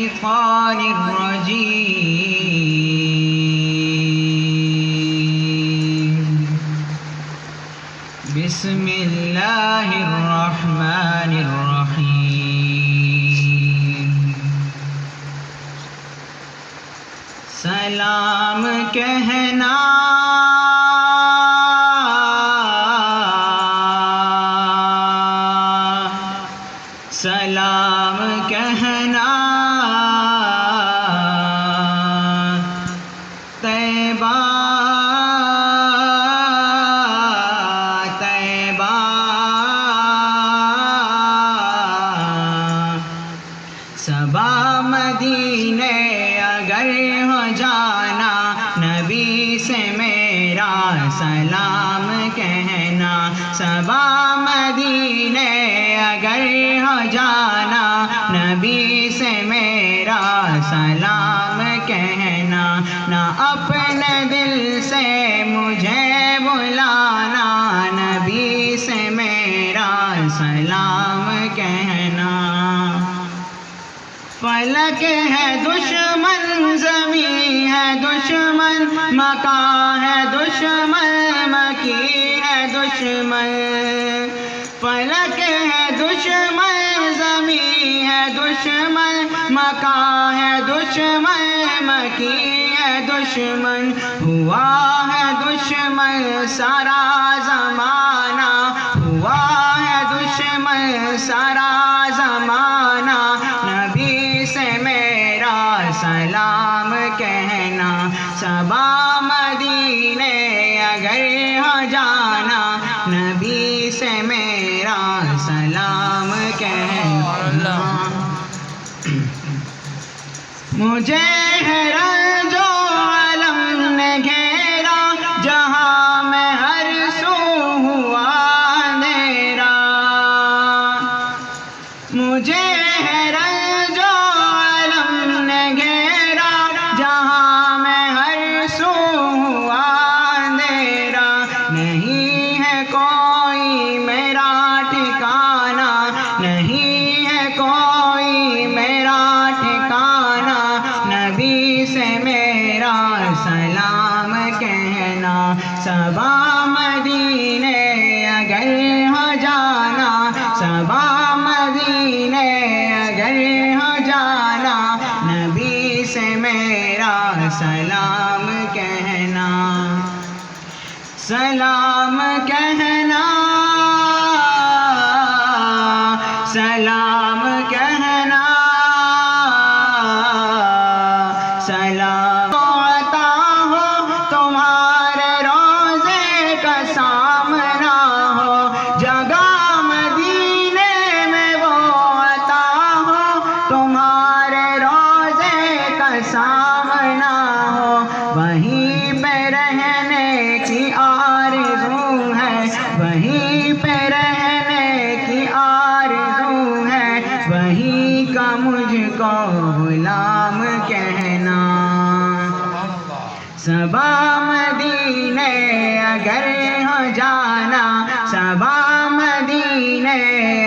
الشيطان الرجيم. بسم الله الرحمن الرحيم. سلام کہنا سلام کہنا طیبہ طیبہ صبا مدینے اگر ہو جانا نبی سے میرا سلام کہنا. صبا مدینے اگر ہو جانا نبی سے میرا سلام کہنا. نہ اپنے دل سے مجھے بلانا نبی سے میرا سلام کہنا. فلک ہے دشمن زمین ہے دشمن مکان ہے دشمن مکی ہے دشمن. فلک ہے دشمن زمین ہے دشمن مکان ہے دشمن مکی ہے دشمن. ہوا ہے دشمن سارا زمانہ ہوا ہے دشمن سارا زمانہ. نبی سے میرا سلام کہنا. صبا مدینے اگر ہو جانا نبی سے میرا سلام کہنا. مجھے ہے رنج و علم نے گھیرا جہاں میں ہر سو ہوا اندھیرا. مجھے ہے رنج و علم نے گھیرا جہاں میں ہر سو ہوا اندھیرا. نہیں ہے کوئی میرا ٹھکانہ نہیں ہے کوئی میرا ٹھکانہ. نبی سے میرا سلام کہنا. صبا مدینے اگر ہو جانا صبا مدینے اگر ہو جانا نبی سے میرا سلام کہنا. سلام کہنا سلام کہنا سلام عطا ہو تمہارے روزے کا سامنا ہو. جگہ مدینے میں وہ عطا ہو تمہارے روزے کا سامنا ہو. وہیں پہ رہنے کی آرزو ہے وہیں پہ رہنے کی آرزو ہے. وہیں کا مجھ کو غلام کہنا. صبا مدینے اگر ہو جانا صبا مدینے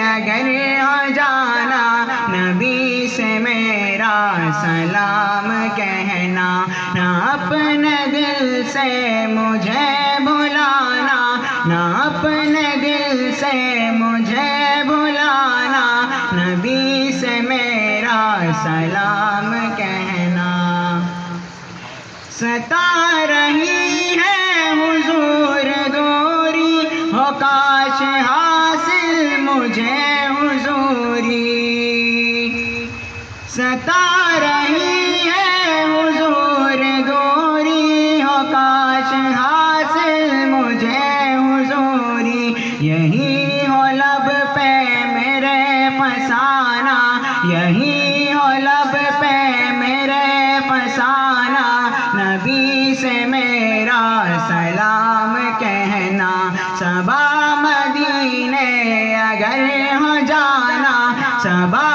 اگر ہو جانا نبی سے میرا سلام کہنا. نہ اپنے دل سے مجھے بلانا نہ اپنے دل سے مجھے بلانا نبی سے میرا سلام کہنا. ستا رہی ہے حضور دوری ہو کاش حاصل مجھے حضوری. ستا رہی ہے حضور دوری ہو کاش حاصل مجھے حضوری. یہی ہو لب پہ میرے فسانہ یہی ہو لب پہ میرے فسانہ. نبی سے میرا سلام کہنا. صبا مدینے اگر ہو جانا صبا